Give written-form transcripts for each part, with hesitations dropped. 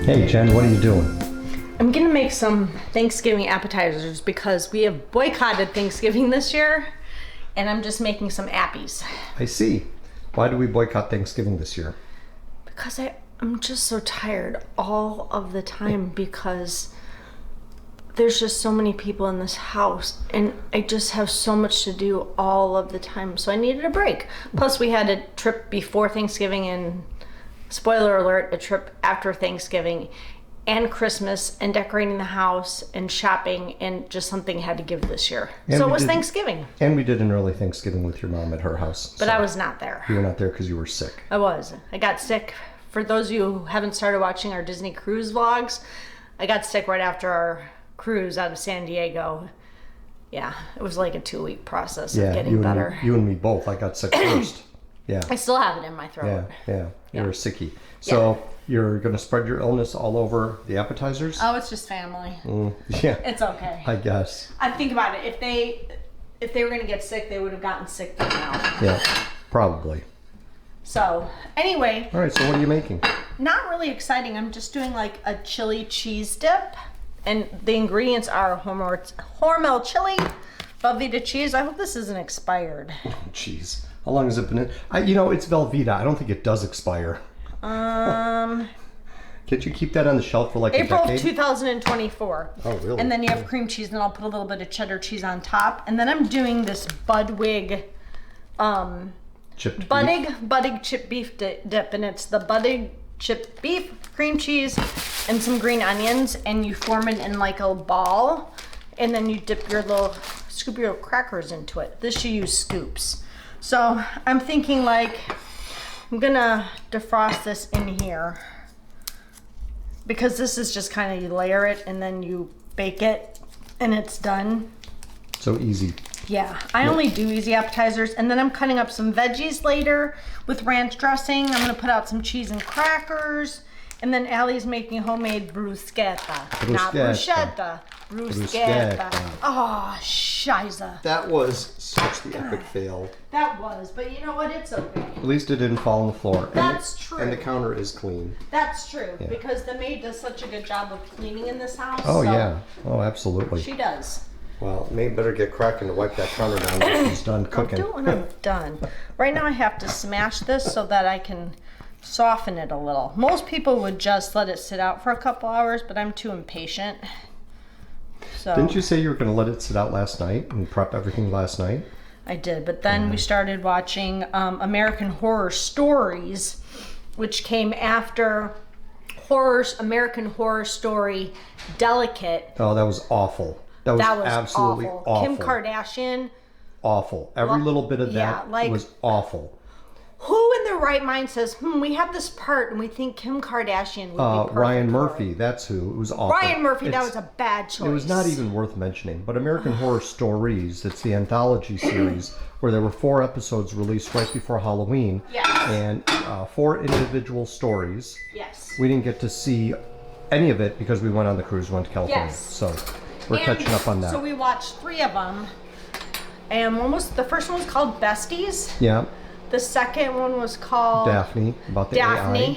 Hey Jen, what are you doing? I'm gonna make some Thanksgiving appetizers because we have boycotted Thanksgiving this year, and I'm just making some appies. I see. Why do we boycott Thanksgiving this year? Because I'm just so tired all of the time because there's just so many people in this house and I just have so much to do all of the time, so I needed a break. Plus we had a trip before Thanksgiving and, spoiler alert, a trip after Thanksgiving and Christmas and decorating the house and shopping, and just something had to give this year. And so it was Thanksgiving. And we did an early Thanksgiving with your mom at her house. But I was not there. You were not there because you were sick. I was. I got sick. For those of you who haven't started watching our Disney cruise vlogs, I got sick right after our cruise out of San Diego. Yeah, it was like a 2-week process of getting better. You and me both. I got sick first. Yeah. I still have it in my throat. Yeah. You're a sickie. So you're going to spread your illness all over the appetizers? Oh, it's just family. Yeah. It's okay. I guess. I think about it. If they were going to get sick, they would have gotten sick by now. Yeah, probably. So, anyway. All right, so what are you making? Not really exciting. I'm just doing like a chili cheese dip. And the ingredients are Hormel chili, Velveeta cheese. I hope this isn't expired. Oh, jeez. How long has it been in? It's Velveeta. I don't think it does expire. Can't you keep that on the shelf for like April a decade? 2024. Oh, really? And then you have cream cheese, and I'll put a little bit of cheddar cheese on top. And then I'm doing this Budwig Buddig chip beef dip, and it's the Buddig chip beef, cream cheese, and some green onions, and you form it in like a ball, and then you scoop your crackers into it. This you use scoops. So I'm thinking like I'm gonna defrost this in here because this is just kind of, you layer it and then you bake it and it's done. So easy. Yeah, I only do easy appetizers, and then I'm cutting up some veggies later with ranch dressing. I'm gonna put out some cheese and crackers, and then Allie's making homemade bruschetta. Not bruschetta. Bruschetta. Oh, shiza. That was such the epic fail. That was, but you know what? It's okay. At least it didn't fall on the floor. That's true. And the counter is clean. That's true, because the maid does such a good job of cleaning in this house. Oh, yeah. Oh, absolutely. She does. Well, maid better get cracking to wipe that counter down when she's done cooking. I'm done. Right now I have to smash this so that I can soften it a little. Most people would just let it sit out for a couple hours, but I'm too impatient. So didn't you say you were going to let it sit out last night and prep everything last night? I did, but then we started watching American Horror Stories, which came after American Horror Story Delicate. Oh, that was awful. That was absolutely awful. Kim Kardashian. Awful. Every little bit of that was awful. Who in their right mind says, we have this part and we think Kim Kardashian would be perfect? Ryan Murphy, that's who. It was awful. Ryan Murphy, that was a bad choice. It was not even worth mentioning. But American Horror Stories, it's the anthology series where there were 4 episodes released right before Halloween. Yes. And 4 individual stories. Yes. We didn't get to see any of it because we went on the cruise, went to California. Yes. So we're catching up on that. So we watched 3 of them. And the first one was called Besties. Yeah. The second one was called Daphne, about the AI.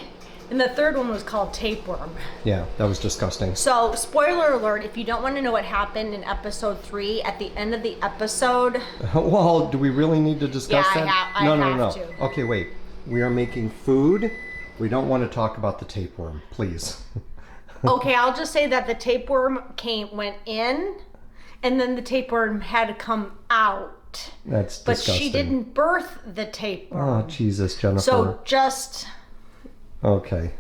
And the third one was called Tapeworm. Yeah, that was disgusting. So, spoiler alert, if you don't want to know what happened in episode 3, at the end of the episode... Well, do we really need to discuss that? I have to. Okay, wait. We are making food. We don't want to talk about the tapeworm, please. Okay, I'll just say that the tapeworm went in, and then the tapeworm had to come out. That's disgusting. But she didn't birth the tapeworm. Oh, Jesus, Jennifer. So just... Okay.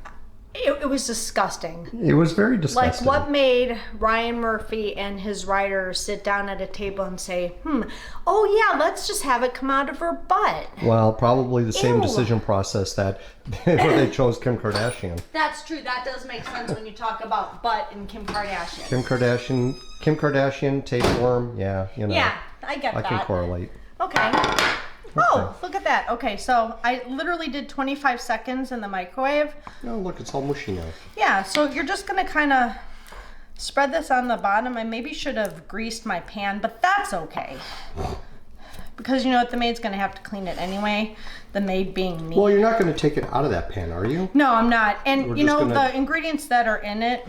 It was disgusting. It was very disgusting. Like, what made Ryan Murphy and his writers sit down at a table and say, oh yeah, let's just have it come out of her butt? Well, probably the same decision process that where they chose Kim Kardashian. That's true. That does make sense when you talk about butt and Kim Kardashian. Kim Kardashian, tapeworm, yeah, you know. Yeah, I get that. I can correlate. Okay. Oh, look at that. Okay, so I literally did 25 seconds in the microwave. Oh, look, it's all mushy now. Yeah, so you're just going to kind of spread this on the bottom. I maybe should have greased my pan, but that's okay. because you know what, the maid's gonna have to clean it anyway. The maid being me. Well, you're not going to take it out of that pan, are you? No, I'm not. And We're you know, just gonna- the ingredients that are in it,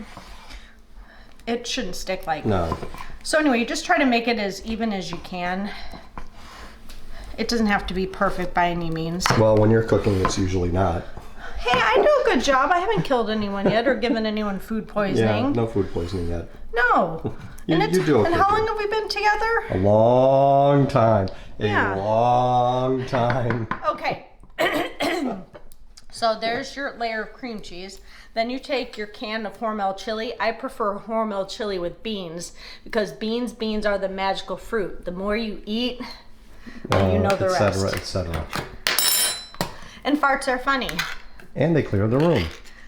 it shouldn't stick like. No. So anyway, you just try to make it as even as you can. It doesn't have to be perfect by any means. Well, when you're cooking, it's usually not. Hey, I do a good job. I haven't killed anyone yet or given anyone food poisoning. Yeah, no food poisoning yet. No. You do okay. And how long have we been together? A long time. Yeah. A long time. Okay. So there's your layer of cream cheese. Then you take your can of Hormel chili. I prefer Hormel chili with beans because beans are the magical fruit. The more you eat, you know the et cetera, rest. et cetera. And farts are funny. And they clear the room.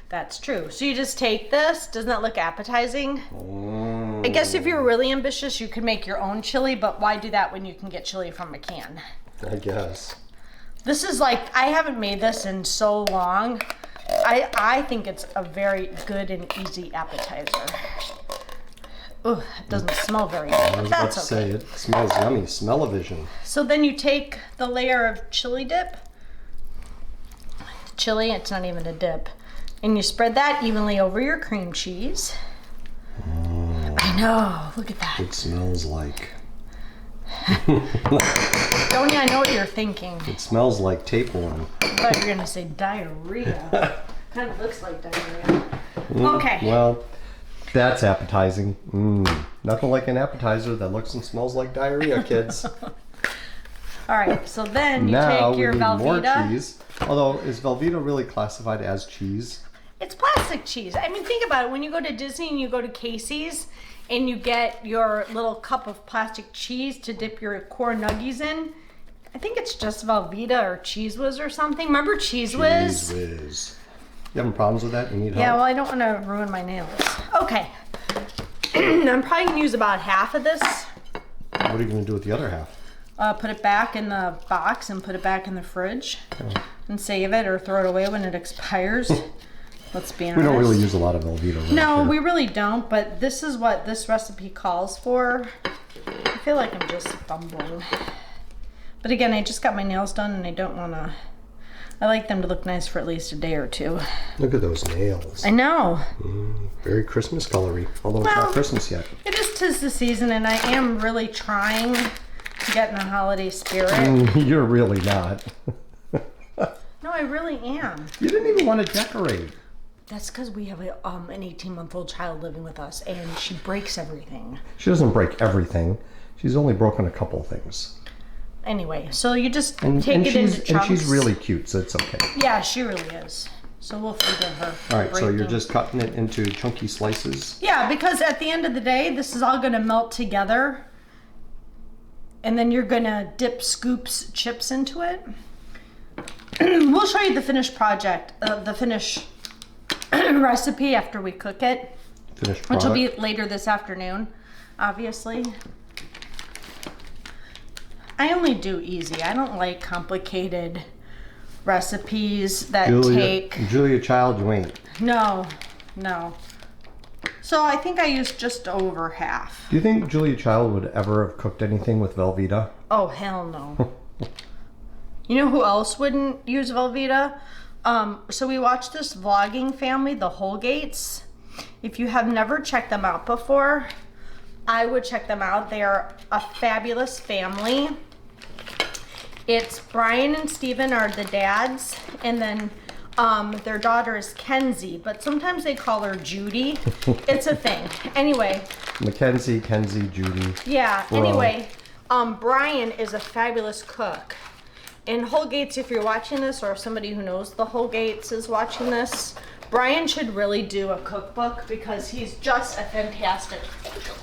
That's true. So you just take this. Doesn't that look appetizing? I guess if you're really ambitious, you could make your own chili, but why do that when you can get chili from a can? I guess. This is like, I haven't made this in so long. I think it's a very good and easy appetizer. Ugh, it doesn't smell very good, I but was about that's to okay. say, it smells yummy. Smell-o-vision. So then you take the layer of chili dip. Chili, it's not even a dip. And you spread that evenly over your cream cheese. I know, look at that. It smells like... Don't you? I know what you're thinking. It smells like tapeworm. I thought you were gonna say diarrhea. Kind of looks like diarrhea. Okay. Well, that's appetizing. Nothing like an appetizer that looks and smells like diarrhea, kids. All right. So then you Now take your we need more Velveeta. cheese. Although, is Velveeta really classified as cheese? It's plastic cheese. I mean, think about it. When you go to Disney and you go to Casey's and you get your little cup of plastic cheese to dip your corn nuggies in, I think it's just Velveeta or Cheese Whiz or something. Remember Cheese Whiz? Cheese Whiz. You having problems with that? You need help? Yeah, well, I don't want to ruin my nails. Okay. I'm probably going to use about half of this. What are you going to do with the other half? Put it back in the box and put it back in the fridge and save it or throw it away when it expires. Let's be honest. We don't really use a lot of Velveeta. Right No, here. we really don't, but this is what this recipe calls for. I feel like I'm just fumbling. But again, I just got my nails done and I don't want to... I like them to look nice for at least a day or two. Look at those nails. I know. Very Christmas colory, although it's Well, not Christmas yet. It is 'tis the season and I am really trying to get in the holiday spirit. You're really not. No, I really am. You didn't even want to decorate. That's because we have an 18-month-old child living with us and she breaks everything. She doesn't break everything. She's only broken a couple things. Anyway, so you just And take it into she's chunks. and she's really cute, so it's okay. Yeah, she really is. So we'll forgive her. All right, so you're breaking. just cutting it into chunky slices. Yeah, because at the end of the day, this is all going to melt together. And then you're going to dip scoops chips into it. We'll show you the finished project, the finished recipe after we cook it. Finished Which product. will be later this afternoon, obviously. I only do easy. I don't like complicated recipes that take... Julia Child, you ain't. No. So I think I used just over half. Do you think Julia Child would ever have cooked anything with Velveeta? Oh, hell no. You know who else wouldn't use Velveeta? So we watched this vlogging family, the Holgates. If you have never checked them out before, I would check them out. They are a fabulous family. It's Brian and Steven are the dads, and then their daughter is Kenzie, but sometimes they call her Judy. It's a thing. Anyway. Mackenzie, Kenzie, Judy. Yeah, Bro. anyway, Brian is a fabulous cook. And Holgates, if you're watching this, or if somebody who knows the Holgates is watching this, Brian should really do a cookbook because he's just a fantastic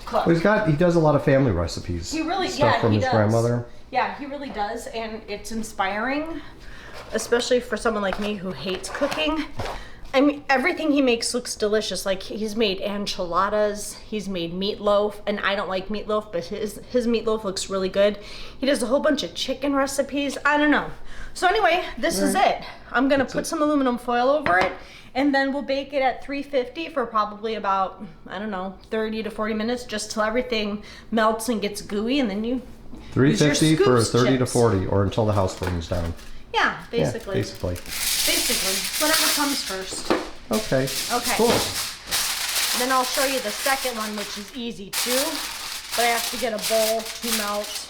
cook. Well, he does a lot of family recipes. He really, Stuff from he his does. grandmother. Yeah, he really does, and it's inspiring, especially for someone like me who hates cooking. I mean, everything he makes looks delicious. Like, he's made enchiladas, he's made meatloaf, and I don't like meatloaf, but his meatloaf looks really good. He does a whole bunch of chicken recipes. I don't know. So anyway, this is it. I'm gonna put some aluminum foil over it, and then we'll bake it at 350 for probably about, I don't know, 30 to 40 minutes, just till everything melts and gets gooey, and then you $3.50 for scoops 30 to chips. 40, or until the house burns down. Yeah, basically. Yeah, basically. Basically, whatever comes first. Okay. Okay. Cool. Then I'll show you the second one, which is easy too. But I have to get a bowl to melt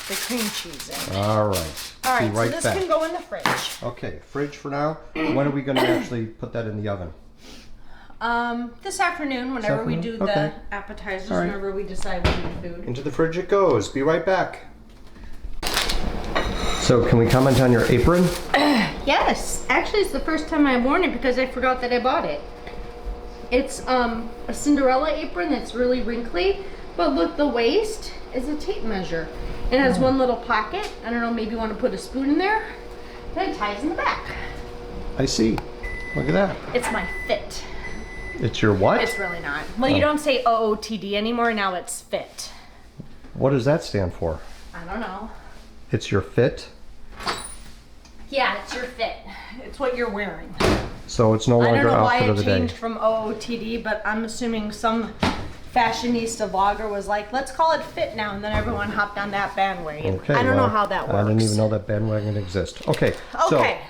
the cream cheese in. All right. All right, Be right so this back. can go in the fridge. Okay, fridge for now. When are we going to actually put that in the oven? This afternoon, whenever we do Okay. the appetizers, All right. whenever we decide we need food. Into the fridge it goes. Be right back. So, can we comment on your apron? Yes, actually it's the first time I've worn it because I forgot that I bought it. It's a Cinderella apron that's really wrinkly, but look, the waist is a tape measure. It has one little pocket. I don't know, maybe you want to put a spoon in there. Then it ties in the back. I see. Look at that. It's my fit. It's your what? It's really not. Well, you don't say OOTD anymore, now it's fit. What does that stand for? I don't know. It's your fit? Yeah, it's your fit. It's what you're wearing. So it's no I don't longer know why outfit it of the day. changed from OOTD, but I'm assuming some fashionista vlogger was like, let's call it fit now, and then everyone hopped on that bandwagon. Okay, I don't know well, how that works. I didn't even know that bandwagon exists. Okay. Okay.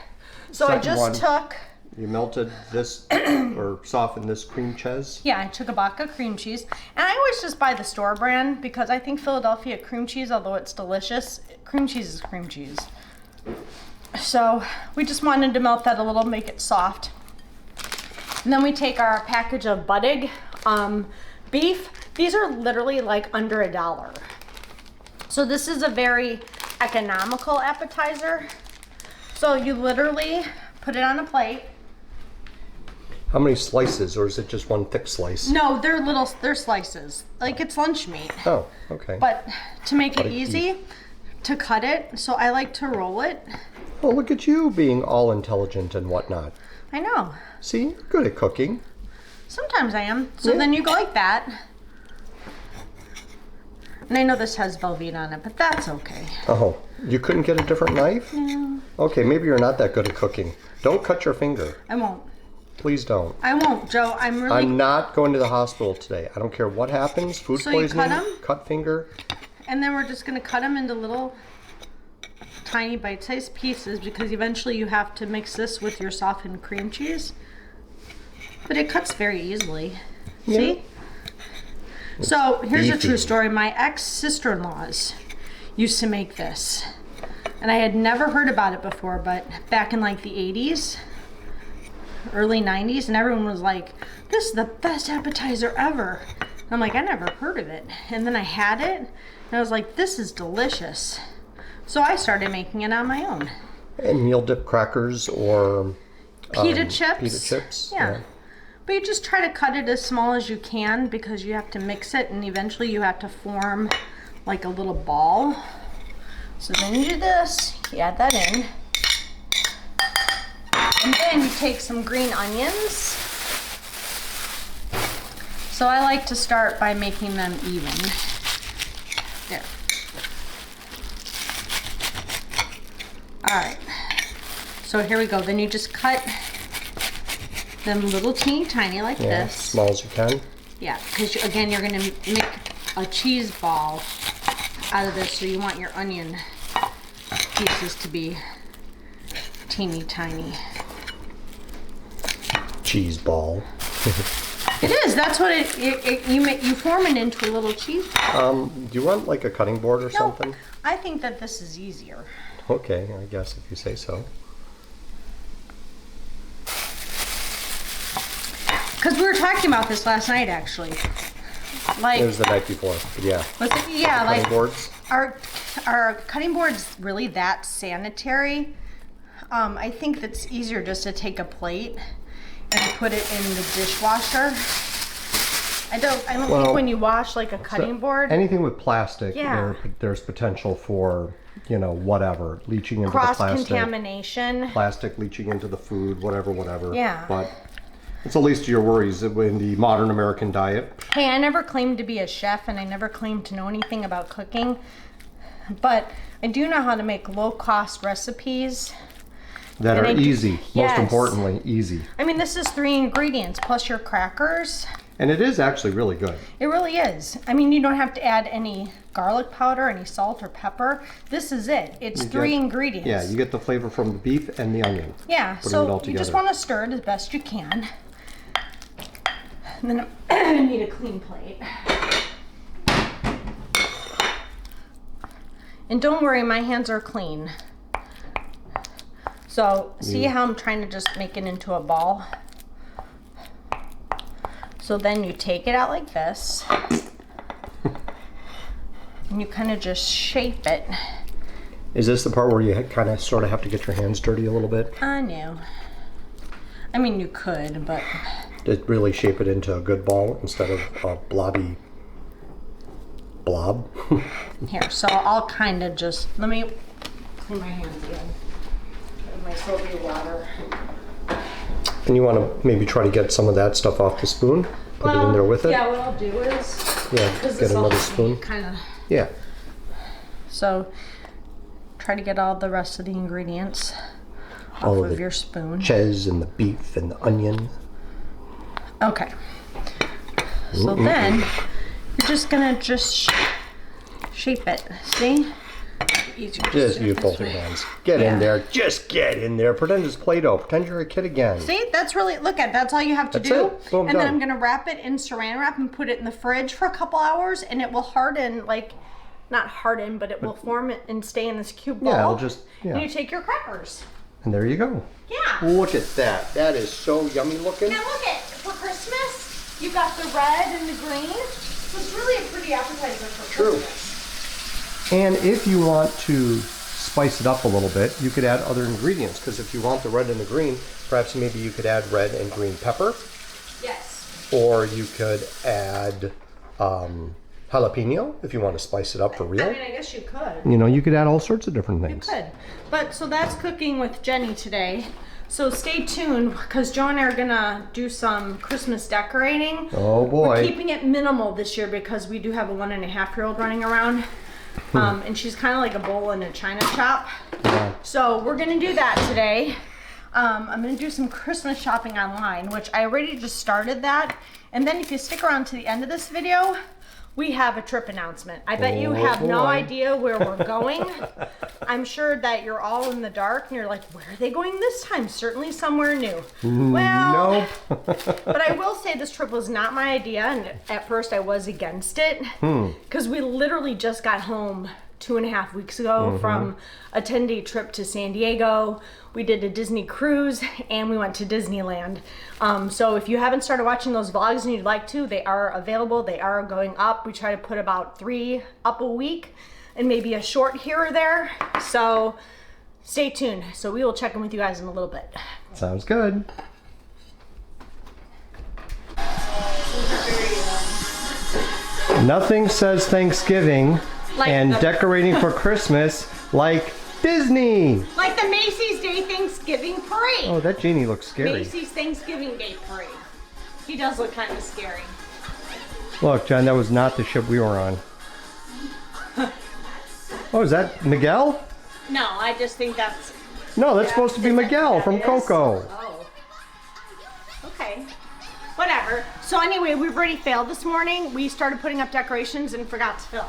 So I second just one. took, You melted this or softened this cream cheese. yeah, I took a Baca cream cheese. And I always just buy the store brand because I think Philadelphia cream cheese, although it's delicious, cream cheese is cream cheese. So we just wanted to melt that a little, make it soft. And then we take our package of Buddig beef. These are literally like under $1. So this is a very economical appetizer. So you literally put it on a plate. How many slices, or is it just one thick slice? No, they're slices. Like it's lunch meat. Oh, okay. But to make it Buddig easy to cut it, so I like to roll it. Oh, look at you being all intelligent and whatnot. I know. See, you're good at cooking. Sometimes I am. So Yeah. then you go like that. And I know this has Velveeta on it, but that's okay. Oh, you couldn't get a different knife? No, Okay, maybe you're not that good at cooking. Don't cut your finger. I won't. Please don't. I won't, Joe. I'm really... I'm not going to the hospital today. I don't care what happens. Food So you cut poisoning, 'em? cut finger. And then we're just going to cut them into little tiny bite-sized pieces because eventually you have to mix this with your softened cream cheese. But it cuts very easily. Yeah. See? So here's a beefy. true story. My ex-sister-in-laws used to make this. And I had never heard about it before, but back in like the 80s, early 90s, and everyone was like, this is the best appetizer ever. And I'm like, I never heard of it. And then I had it, and I was like, this is delicious. So I started making it on my own. And meal dip crackers or Pita chips. Pita chips. Yeah. But you just try to cut it as small as you can because you have to mix it and eventually you have to form like a little ball. So then you do this, you add that in. And then you take some green onions. So I like to start by making them even. There. All right. So here we go. Then you just cut them little teeny tiny like Yeah, this. small as you can. Yeah, because again, you're gonna make a cheese ball out of this, so you want your onion pieces to be teeny tiny. Cheese ball. It is. That's what you form it into a little cheese ball. Do you want like a cutting board or something? I think that this is easier. Okay, I guess if you say so. Because we were talking about this last night, actually. Like, It was the night before, but yeah. was it? Yeah, Cutting like boards. our cutting board's really that sanitary. I think that's easier just to take a plate and put it in the dishwasher. I don't Well, think when you wash like a cutting board, Anything with plastic, Yeah. there's potential for, whatever, leaching into the cross plastic. contamination. Plastic leaching into the food, whatever. Yeah. But it's the least of your worries in the modern American diet. Hey, I never claimed to be a chef and I never claimed to know anything about cooking, but I do know how to make low-cost recipes. That And are I do- easy, most Yes. importantly, easy. I mean, this is 3 ingredients plus your crackers. And it is actually really good. It really is. I mean, you don't have to add any garlic powder, any salt or pepper. This is it. It's three ingredients. Yeah, you get the flavor from the beef and the onion. Yeah, so you just want to stir it as best you can. And then I need a clean plate. And don't worry, my hands are clean. So see how I'm trying to just make it into a ball? So then you take it out like this, and you kind of just shape it. Is this the part where you kind of sort of have to get your hands dirty a little bit? I know. I mean, you could, but... To really shape it into a good ball instead of a blobby blob. Here, so I'll kind of just... Let me clean my hands again. With my soapy water. And you want to maybe try to get some of that stuff off the spoon? Put it in there with it? Yeah, what I'll do is... Yeah, get another spoon. Kind of... Yeah. So, try to get all the rest of the ingredients All off of of the your spoon. cheese and the beef and the onion. Okay. So then, you're just gonna shape it. See? Easier Just do it use this both your way. hands. Get in there. Just get in there. Pretend it's Play-Doh. Pretend you're a kid again. See, that's really, look at, that's all you have to That's do. it. Boom, and then done. I'm gonna wrap it in saran wrap and put it in the fridge for a couple hours, and it will harden, like, not harden, but it will form it and stay in this cube ball. Yeah, it'll just, yeah. And you take your crackers. And there you go. Yeah. Look at that. That is so yummy looking. Now look at, for Christmas, you got the red and the green. So it's really a pretty appetizer for True. Christmas. And if you want to spice it up a little bit, you could add other ingredients, because if you want the red and the green, perhaps maybe you could add red and green pepper, Yes. or you could add jalapeno if you want to spice it up for real. I mean, I guess you could. You know, you could add all sorts of different things. Good. But so that's cooking with Jenny today. So stay tuned, because Joe and I are gonna do some Christmas decorating. Oh boy. We're keeping it minimal this year because we do have a 1.5-year-old running around. And she's kind of like a bowl in a china shop. Yeah. So we're gonna do that today. I'm gonna do some Christmas shopping online, which I already just started that. And then if you stick around to the end of this video, we have a trip announcement. I bet you have no boy. idea where we're going. I'm sure that you're all in the dark and you're like, where are they going this time? Certainly somewhere new. Well, Nope. but I will say this trip was not my idea, and at first I was against it because we literally just got home 2.5 weeks ago from a 10-day trip to San Diego. We did a Disney cruise and we went to Disneyland. So if you haven't started watching those vlogs and you'd like to, they are available. They are going up. We try to put about 3 up a week and maybe a short here or there. So stay tuned. So we will check in with you guys in a little bit. Sounds good. Nothing says Thanksgiving Like and the- decorating for Christmas like Disney. Like the Macy's Day Thanksgiving Parade. Oh, that genie looks scary. Macy's Thanksgiving Day Parade. He does look kind of scary. Look, John, that was not the ship we were on. Oh, is that Miguel? No, I just think that's... No, that's supposed to be Miguel from That is? Coco. Oh. Okay. Whatever. So anyway, we've already failed this morning. We started putting up decorations and forgot to film.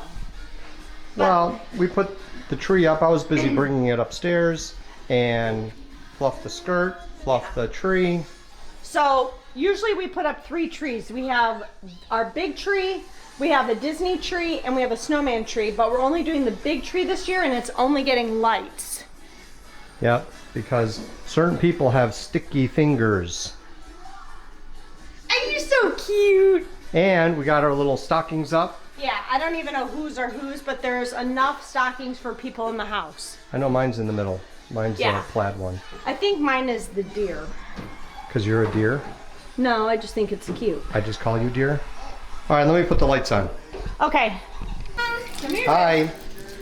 Well, we put the tree up. I was busy bringing it upstairs and fluff the skirt, fluff the tree. So usually we put up 3 trees. We have our big tree, we have a Disney tree, and we have a snowman tree, but we're only doing the big tree this year and it's only getting lights. Yep, because certain people have sticky fingers. Are you so cute? And we got our little stockings up. Yeah, I don't even know whose are whose, but there's enough stockings for people in the house. I know mine's in the middle. Mine's Yeah. a plaid one. I think mine is the deer. Because you're a deer? No, I just think it's cute. I just call you deer? All right, let me put the lights on. Okay. Come here. Hi.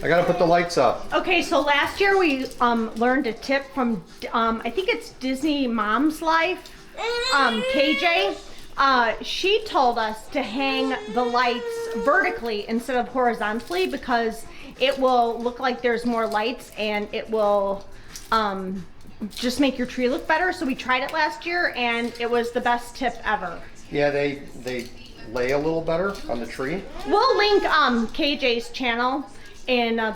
I gotta put the lights up. Okay, so last year we learned a tip from, I think it's Disney Mom's Life, KJ. She told us to hang the lights vertically instead of horizontally because it will look like there's more lights and it will just make your tree look better. So we tried it last year and it was the best tip ever. Yeah, they lay a little better on the tree. We'll link KJ's channel in the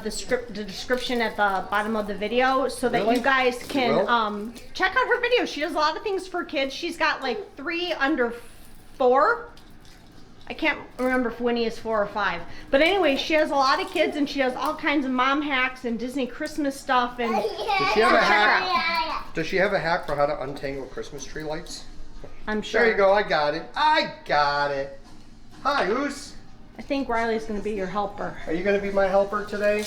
description at the bottom of the video so that you guys can check out her videos. She does a lot of things for kids. She's got like 3 under 4. I can't remember if Winnie is 4 or 5. But anyway, she has a lot of kids and she does all kinds of mom hacks and Disney Christmas stuff. And does she have a hack? Does she have a hack for how to untangle Christmas tree lights? I'm sure. There you go. I got it. I got it. Hi, Oos. I think Riley's going to be your helper. Are you going to be my helper today?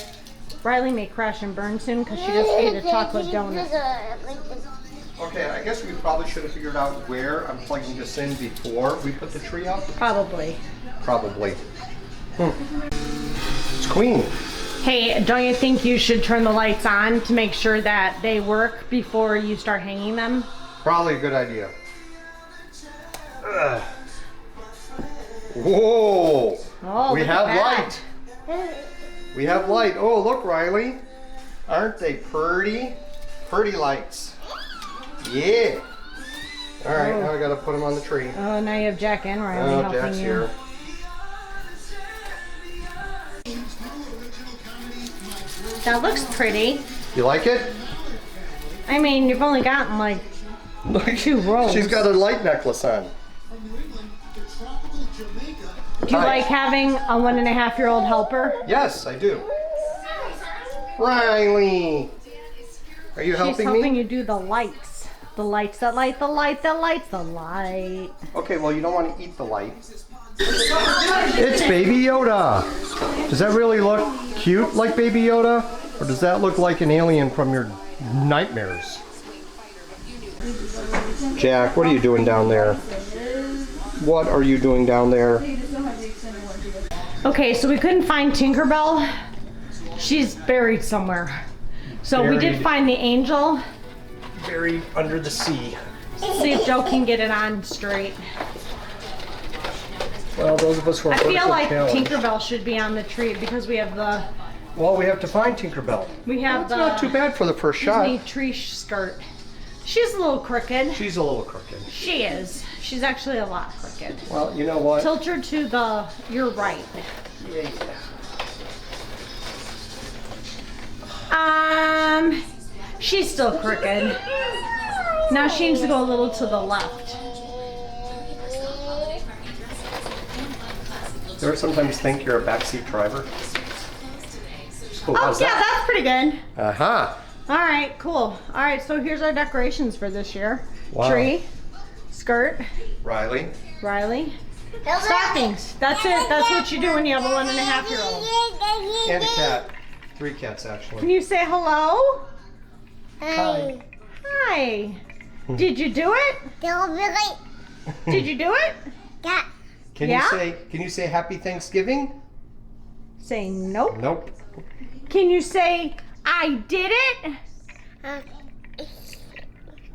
Riley may crash and burn soon because she just ate a chocolate donut. Okay, I guess we probably should have figured out where I'm plugging this in before we put the tree up. Probably. Probably. It's Queen. Hey, don't you think you should turn the lights on to make sure that they work before you start hanging them? Probably a good idea. Ugh. Whoa! Oh, we have light. We have light. Oh, look, Riley. Aren't they pretty? Pretty lights. Yeah. All right, now I gotta put them on the tree. Oh, now you have Jack and Riley helping Jack's you. here. That looks pretty. You like it? I mean, you've only gotten like 2 rows. She's got a light necklace on. Do you like having a 1.5-year-old helper? Yes, I do. Riley, are you helping me? She's helping you do the lights. The lights that light, the light that lights the light. Okay, well, you don't want to eat the light. It's Baby Yoda. Does that really look cute like Baby Yoda? Or does that look like an alien from your nightmares? Jack, what are you doing down there? What are you doing down there? Okay, so we couldn't find Tinkerbell. She's buried somewhere. So we did find the angel. Buried under the sea. See if Joe can get it on straight. Well, those of us who are I feel like challenged. Tinkerbell should be on the tree because we have the Well, we have to find Tinkerbell. the Not too bad for the first Disney shot. tree skirt. She's a little crooked. She's a little crooked. She is. She's actually a lot crooked. Well, you know what? Tilt her to the your right. Yeah. She's still crooked. Now she needs to go a little to the left. Do you ever sometimes think you're a backseat driver? Cool. Oh, How's yeah, that? that's pretty good. Uh-huh. All right, cool. All right, so here's our decorations for this year. Wow. Tree, skirt, Riley. Riley, stockings. That's it. That's what you do when you have a 1.5-year-old. And a cat. 3 cats, Can actually. you say hello? Hi. Hi. Did you do it? Did you do it? Can you say Happy Thanksgiving? Say nope. Nope. Can you say I did it?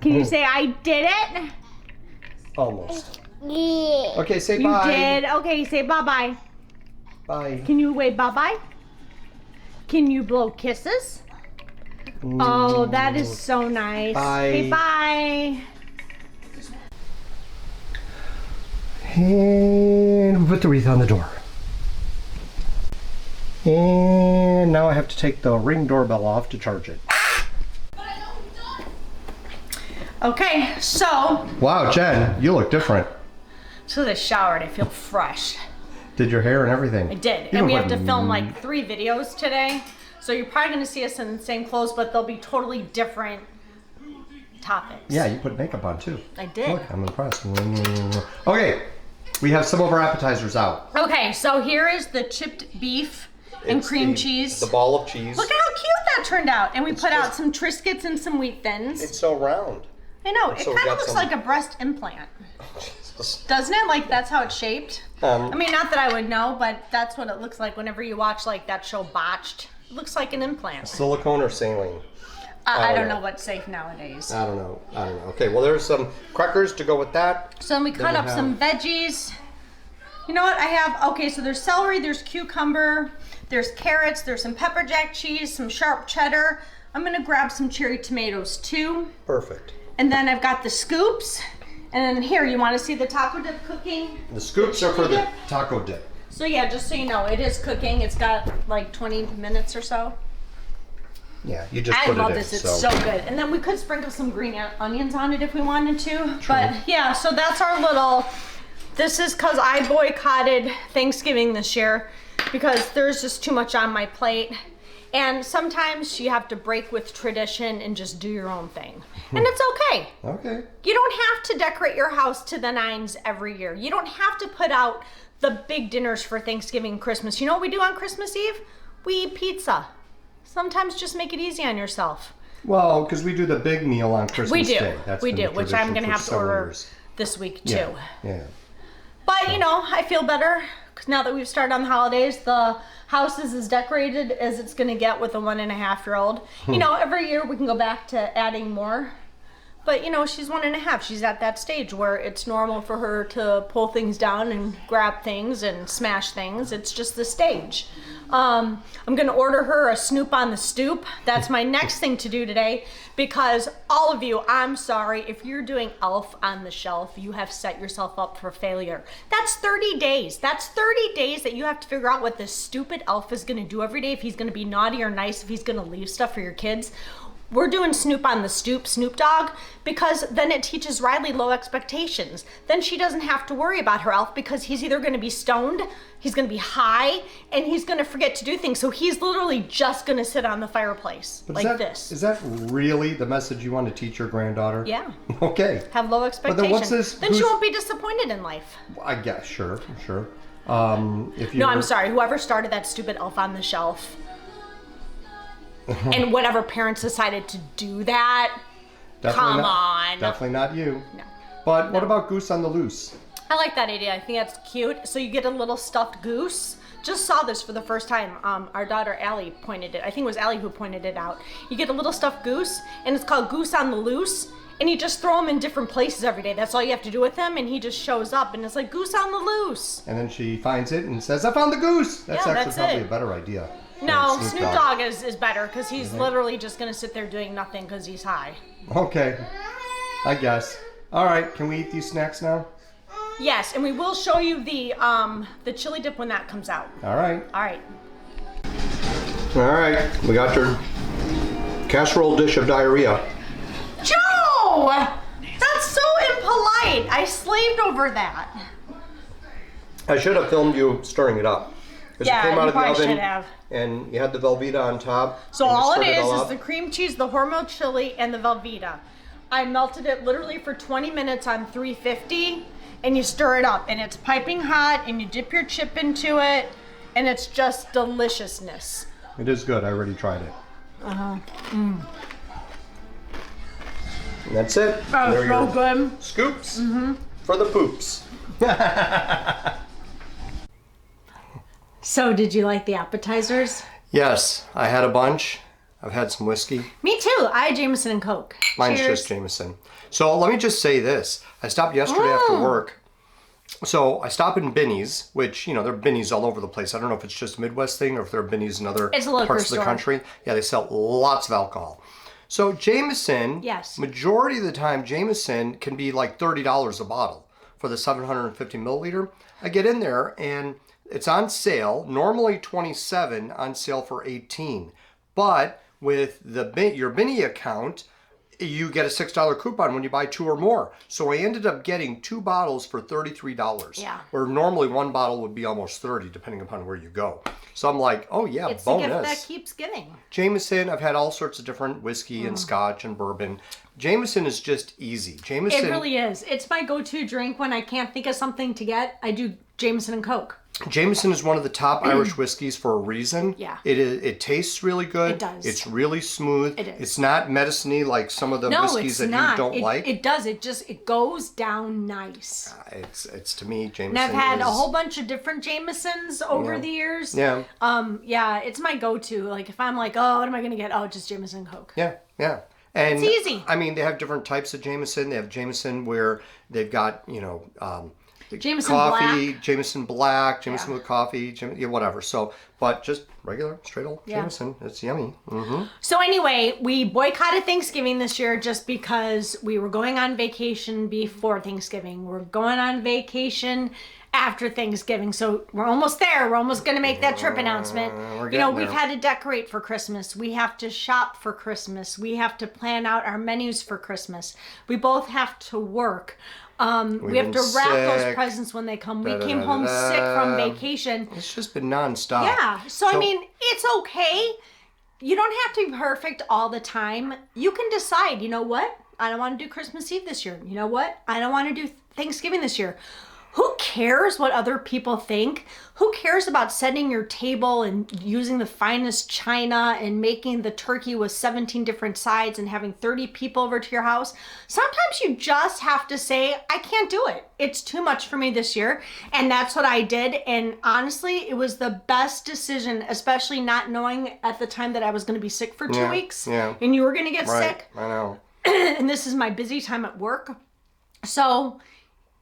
Can you say I did it? Almost. Okay, say bye. You did. Okay, say bye-bye. Bye. Can you wave bye-bye? Can you blow kisses? Oh, that is so nice. Bye. Okay, bye. And we put the wreath on the door. And now I have to take the Ring doorbell off to charge it. Okay, so Wow, Jen, you look different. I showered. I feel fresh. Did your hair and everything. I did. You And we look have to like- film like 3 videos today. So you're probably going to see us in the same clothes, but they'll be totally different topics. Yeah, you put makeup on too. I did. Look, I'm impressed. Okay, we have some of our appetizers out. Okay, so here is the chipped beef and It's cream the- cheese. The ball of cheese. Look at how cute that turned out. And we put out just- some Triscuits and some wheat thins. It's so round. I know, it so we kind of got looks some- like a breast implant. Jesus. Doesn't it? Like that's how it's shaped? Um, I mean, not that I would know, but that's what it looks like whenever you watch like that show Botched. It looks like an implant. Silicone or saline? I don't know what's safe nowadays. I don't know. Okay, well there's some crackers to go with that. So then we cut we up some veggies. You know what I have? Okay, so there's celery, there's cucumber, there's carrots, there's some pepper jack cheese, some sharp cheddar. I'm gonna grab some cherry tomatoes too. Perfect. And then I've got the scoops And then here, you want to see the taco dip cooking? The scoops are for the taco dip. So yeah, just so you know, it is cooking. It's got like 20 minutes or so. Yeah, you just I put it in. love this. It's so good. And then we could sprinkle some green onions on it if we wanted to. True. But yeah, so that's our little, this is because I boycotted Thanksgiving this year because there's just too much on my plate. And sometimes you have to break with tradition and just do your own thing. And it's okay. Okay. You don't have to decorate your house to the nines every year. You don't have to put out the big dinners for Thanksgiving and Christmas. You know what we do on Christmas Eve? We eat pizza. Sometimes just make it easy on yourself. Well, because we do the big meal on Christmas Day. We do, which I'm going to have to order this week too. Yeah. But you know, I feel better because now that we've started on the holidays, the house is as decorated as it's going to get with a 1.5-year-old. You know, every year we can go back to adding more. But you know, she's 1.5. She's at that stage where it's normal for her to pull things down and grab things and smash things. It's just the stage. I'm gonna order her a Snoop on the Stoop. That's my next thing to do today because all of you, I'm sorry, if you're doing Elf on the Shelf, you have set yourself up for failure. That's 30 days. That's 30 days that you have to figure out what this stupid elf is gonna do every day, if he's gonna be naughty or nice, if he's gonna leave stuff for your kids. We're doing Snoop on the Stoop, Snoop Dogg, because then it teaches Riley low expectations. Then she doesn't have to worry about her elf because he's either going to be stoned, he's going to be high, and he's going to forget to do things. So he's literally just going to sit on the fireplace like this. Is that really the message you want to teach your granddaughter? Yeah. Okay. Have low expectations. But then what's this? Then she won't be disappointed in life. I guess, sure. If you No, I'm sorry. Whoever started that stupid Elf on the Shelf and whatever parents decided to do that, come on. Definitely not you. No. But what about Goose on the Loose? I like that idea. I think that's cute. So you get a little stuffed goose. Just saw this for the first time. Our daughter Allie pointed it. I think it was Allie who pointed it out. You get a little stuffed goose, and it's called Goose on the Loose. And you just throw him in different places every day. That's all you have to do with him, and he just shows up, and it's like Goose on the Loose. And then she finds it and says, "I found the goose." That's actually that's probably it. a better idea. No, Snoop Dogg is better because he's literally just gonna sit there doing nothing because he's high. Okay, I guess. All right, can we eat these snacks now? Yes, and we will show you the chili dip when that comes out. All right. All right. All right, we got your casserole dish of diarrhea. Joe! That's so impolite. I slaved over that. I should have filmed you stirring it up. Yeah, it came out you of the probably oven, should have. and you had the Velveeta on top. So and you all it stirred is up. the cream cheese, the Hormel chili, and the Velveeta. I melted it literally for 20 minutes on 350, and you stir it up, and it's piping hot, and you dip your chip into it, and it's just deliciousness. It is good. I already tried it. And that's it. Oh, There are so your good. Scoops for the poops. So did you like the appetizers? Yes, I had a bunch. I've had some whiskey. Me too. I had Jameson and Coke. Mine's Cheers. just Jameson. So let me just say this. I stopped yesterday after work. So I stopped in Binny's, which, you know, there are Binny's all over the place. I don't know if it's just a Midwest thing or if there are Binny's in other It's a liquor parts of the store. country. Yeah, they sell lots of alcohol. So Jameson, Yes. majority of the time, Jameson can be like $30 a bottle for the 750 milliliter. I get in there and it's on sale, normally $27, on sale for $18. But with your Binny account, you get a $6 coupon when you buy 2 or more. So I ended up getting 2 bottles for $33. Yeah. Where normally 1 bottle would be almost $30, depending upon where you go. So I'm like, oh yeah, It's bonus. the gift that keeps giving. Jameson, I've had all sorts of different whiskey and scotch and bourbon. Jameson is just easy. Jameson. It really is. It's my go-to drink when I can't think of something to get. I do Jameson and Coke. Jameson is one of the top Irish whiskeys for a reason. Yeah. It tastes really good. It does. It's really smooth. It is. It's not medicine-y like some of the No, whiskeys it's that not. you don't like. It does. It goes down nice. It's to me, Jameson. And I've had is, a whole bunch of different Jamesons over the years. Yeah. Yeah, it's my go-to. Like if I'm like, oh, what am I gonna get? Oh, just Jameson and Coke. Yeah, yeah. And It's easy. I mean, they have different types of Jameson. They have Jameson where they've got, Jameson coffee, Black. Jameson Black, Jameson with coffee, yeah, whatever. So, but just regular, straight old Jameson. It's yummy. So anyway, we boycotted Thanksgiving this year just because we were going on vacation before Thanksgiving. We're going on vacation after Thanksgiving. So we're almost there. We're almost going to make that trip announcement. We've had to decorate for Christmas. We have to shop for Christmas. We have to plan out our menus for Christmas. We both have to work. We have to wrap those presents when they come. We came home sick from vacation. It's just been nonstop. Yeah. So I mean, it's okay. You don't have to be perfect all the time. You can decide, you know what? I don't want to do Christmas Eve this year. You know what? I don't want to do Thanksgiving this year. Who cares what other people think? Who cares about setting your table and using the finest china and making the turkey with 17 different sides and having 30 people over to your house? Sometimes you just have to say, I can't do it. It's too much for me this year. And that's what I did. And honestly, it was the best decision, especially not knowing at the time that I was going to be sick for 2 weeks. Yeah. And you were going to get sick. I know. And this is my busy time at work. So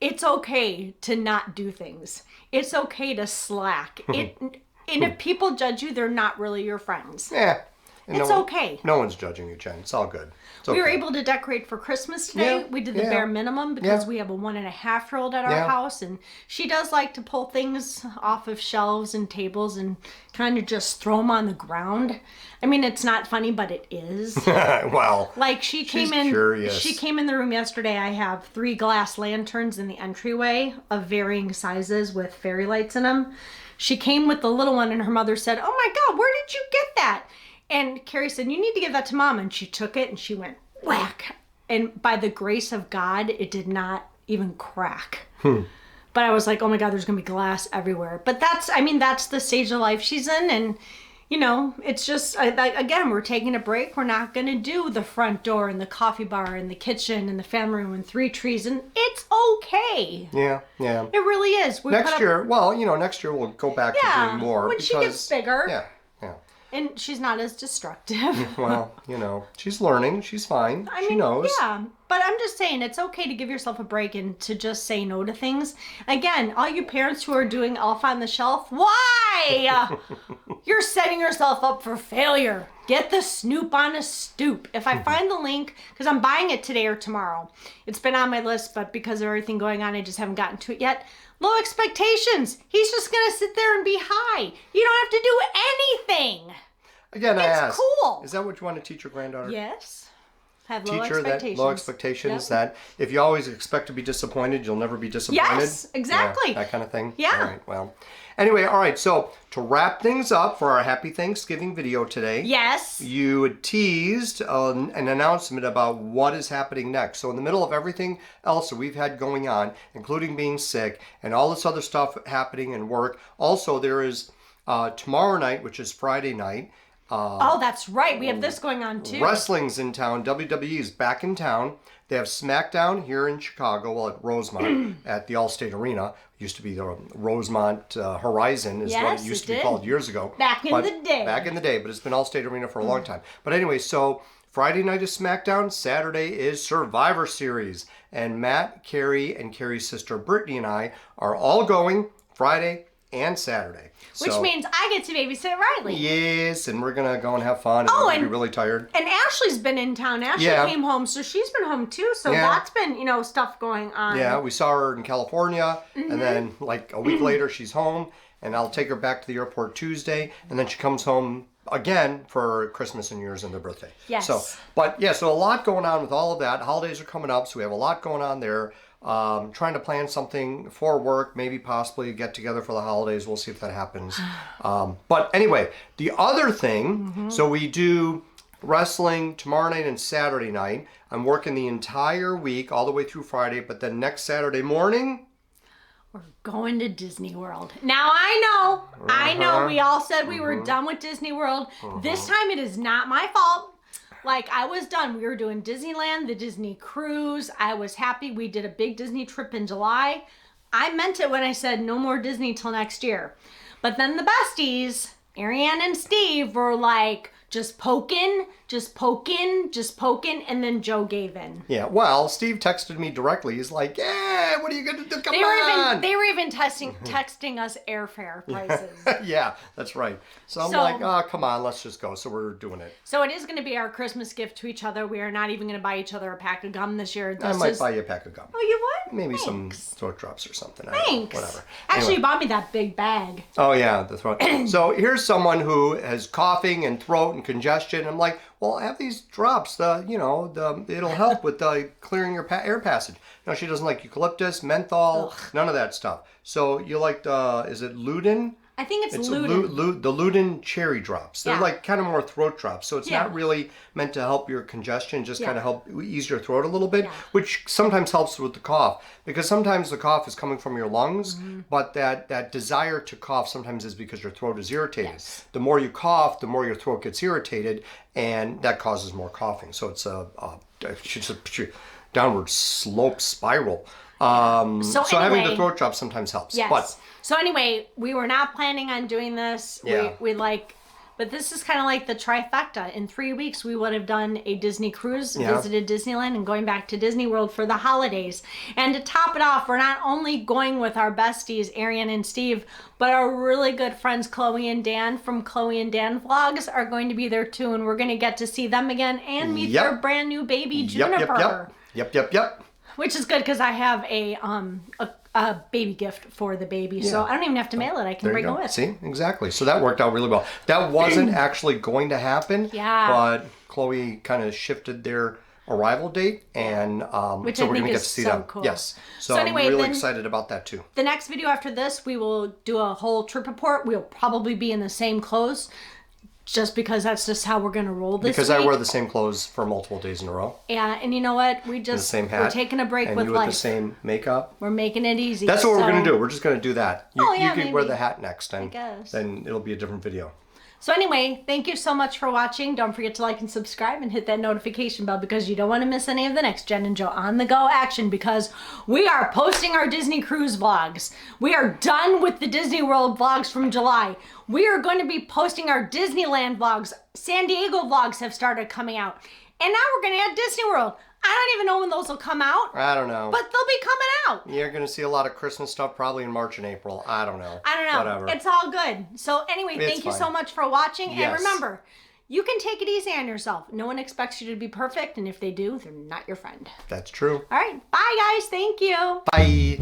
it's okay to not do things. It's okay to slack. And if people judge you, they're not really your friends. Yeah. It's okay. No one's judging you, Jen. It's all good. It's okay. We were able to decorate for Christmas today. Yeah, We did the bare minimum because we have a 1.5-year-old at our house, and she does like to pull things off of shelves and tables and kind of just throw them on the ground. I mean, it's not funny, but it is. Well, like she came in. Curious. She came in the room yesterday. I have 3 glass lanterns in the entryway of varying sizes with fairy lights in them. She came with the little one, and her mother said, "Oh my God, where did you get that?" And Carrie said, "You need to give that to Mom." And she took it and she went whack. And by the grace of God, it did not even crack. But I was like, oh my God, there's going to be glass everywhere. But that's the stage of life she's in. And, it's just, again, we're taking a break. We're not going to do the front door and the coffee bar and the kitchen and the family room and 3 trees. And it's okay. Yeah. It really is. Next year we'll go back to doing more. When she gets bigger. Yeah. And she's not as destructive. Well, she's learning. She's fine. She knows. Yeah. But I'm just saying, it's okay to give yourself a break and to just say no to things. Again, all you parents who are doing Elf on the Shelf, why? You're setting yourself up for failure. Get the Snoop on a Stoop. If I find the link, because I'm buying it today or tomorrow. It's been on my list, but because of everything going on, I just haven't gotten to it yet. Low expectations. He's just going to sit there and be high. You don't have to do anything. Again, I ask. It's cool. Is that what you want to teach your granddaughter? Yes. Have low Teach her expectations. that low expectations, that if you always expect to be disappointed, you'll never be disappointed. Yes, exactly. Yeah, that kind of thing. Yeah. All right, well. Anyway, all right, so to wrap things up for our Happy Thanksgiving video today. Yes. You had teased an announcement about what is happening next. So in the middle of everything else that we've had going on, including being sick and all this other stuff happening and work, also there is tomorrow night, which is Friday night. Oh, that's right. We have this going on too. Wrestling's in town. WWE's back in town. They have SmackDown here in Chicago, at Rosemont, at the Allstate Arena. It used to be the Rosemont Horizon, is what it used to be called years ago. Back in the day. Back in the day, but it's been Allstate Arena for a long time. But anyway, so Friday night is SmackDown. Saturday is Survivor Series. And Matt, Carrie, and Carrie's sister Brittany and I are all going Friday and Saturday. Which means I get to babysit Riley. Yes, and we're going to go and have fun. And we're going to be really tired. And Ashley's been in town. Ashley came home, so she's been home too. So that's been, stuff going on. Yeah, we saw her in California, and then like a week later she's home, and I'll take her back to the airport Tuesday, and then she comes home again for Christmas and New Year's and their birthday. Yes. So a lot going on with all of that. Holidays are coming up, so we have a lot going on there. Trying to plan something for work, maybe possibly get together for the holidays. We'll see if that happens. But anyway, the other thing, so we do wrestling tomorrow night and Saturday night. I'm working the entire week, all the way through Friday, but then next Saturday morning, we're going to Disney World. Now I know, we all said we were done with Disney World. This time it is not my fault. Like, I was done. We were doing Disneyland, the Disney cruise. I was happy. We did a big Disney trip in July. I meant it when I said no more Disney till next year. But then the besties, Ariane and Steve, were like just poking just poking, and then Joe gave in. Yeah, well, Steve texted me directly. He's like, yeah, what are you going to do? Come on. They were even texting us airfare prices. Yeah, that's right. So I'm like, oh, come on, let's just go. So we're doing it. So it is going to be our Christmas gift to each other. We are not even going to buy each other a pack of gum this year. I might buy you a pack of gum. Oh, you would? Maybe Thanks. some throat drops or something. Thanks. Whatever. Actually, Anyway. you bought me that big bag. Oh, yeah, the throat. So here's someone who has coughing and throat and congestion. I'm like, well, have these drops. It'll help with clearing your air passage. No, she doesn't like eucalyptus, menthol, none of that stuff. So you like is it Luden? I think it's Luden. The Luden cherry drops. They're Yeah. like kind of more throat drops. So it's not really meant to help your congestion, just kind of help ease your throat a little bit, which sometimes helps with the cough. Because sometimes the cough is coming from your lungs, but that desire to cough sometimes is because your throat is irritated. Yes. The more you cough, the more your throat gets irritated, and that causes more coughing. So it's a downward slope spiral. So having the throat drop sometimes helps. Yes. So anyway, we were not planning on doing this. Yeah. But this is kind of like the trifecta. In 3 weeks, we would have done a Disney cruise, visited Disneyland, and going back to Disney World for the holidays. And to top it off, we're not only going with our besties, Arian and Steve, but our really good friends, Chloe and Dan from Chloe and Dan Vlogs are going to be there too. And we're going to get to see them again and meet their brand new baby, Juniper. Yep. Which is good because I have a baby gift for the baby. Yeah. So I don't even have to mail it. I can bring it with. See, exactly. So that worked out really well. That wasn't actually going to happen. Yeah. But Chloe kind of shifted their arrival date, and so we're going to get to see them. Cool. Yes. So anyway, I'm really excited about that too. The next video after this, we will do a whole trip report. We'll probably be in the same clothes. Just because that's just how we're going to roll this Because week. I wear the same clothes for multiple days in a row. Yeah, and you know what? We're taking a break with life. And you with the same makeup. We're making it easy. That's what we're going to do. We're just going to do that. You maybe. wear the hat next, and I guess. then it'll be a different video. So anyway, thank you so much for watching. Don't forget to like and subscribe and hit that notification bell because you don't want to miss any of the next Jen and Joe on the go action because we are posting our Disney cruise vlogs. We are done with the Disney World vlogs from July. We are going to be posting our Disneyland vlogs. San Diego vlogs have started coming out. And now we're going to add Disney World. I don't even know when those will come out. I don't know. But they'll be coming out. You're going to see a lot of Christmas stuff probably in March and April. I don't know. Whatever. It's all good. So anyway, thank you so much for watching. Yes. And remember, you can take it easy on yourself. No one expects you to be perfect. And if they do, they're not your friend. That's true. All right. Bye, guys. Thank you. Bye.